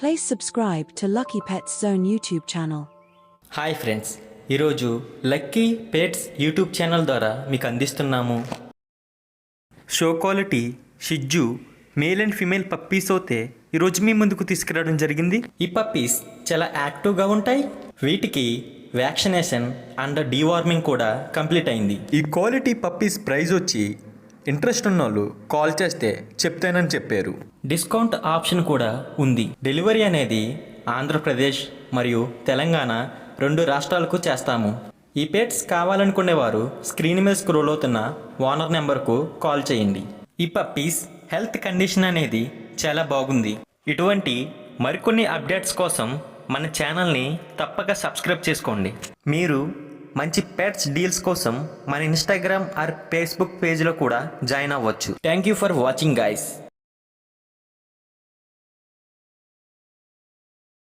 Please subscribe to Lucky Pets Zone YouTube channel. Hi friends, ఈరోజు lucky pets YouTube channel ద్వారా మీకు అందిస్తున్నాము show quality షిజ్జు male and female puppies అయితే ఈరోజు మీ ముందుకు తీసుకురావడం జరిగింది. ఈ పప్పీస్ చాలా యాక్టివ్గా ఉంటాయి. వీటికి వ్యాక్సినేషన్ అండ్ డీవార్మింగ్ కూడా కంప్లీట్ అయింది. ఈ క్వాలిటీ పప్పీస్ ప్రైస్ వచ్చి ఇంట్రెస్ట్ ఉన్నోళ్ళు కాల్ చేస్తే చెప్తానని చెప్పారు. డిస్కౌంట్ ఆప్షన్ కూడా ఉంది. డెలివరీ అనేది ఆంధ్రప్రదేశ్ మరియు తెలంగాణ 2 రాష్ట్రాలకు చేస్తాము. ఈ పెట్స్ కావాలనుకునేవారు స్క్రీన్ మీద స్క్రోల్ అవుతున్న ఓనర్ నెంబర్కు కాల్ చేయండి. ఈ పప్పీస్ హెల్త్ కండిషన్ అనేది చాలా బాగుంది. ఇటువంటి మరికొన్ని అప్డేట్స్ కోసం మన ఛానల్ని తప్పక సబ్స్క్రైబ్ చేసుకోండి. మీరు మంచి పెట్స్ డీల్స్ కోసం మన ఇన్స్టాగ్రామ్ ఆర్ ఫేస్బుక్ పేజ్లో కూడా జాయిన్ అవ్వచ్చు. Thank you for watching guys.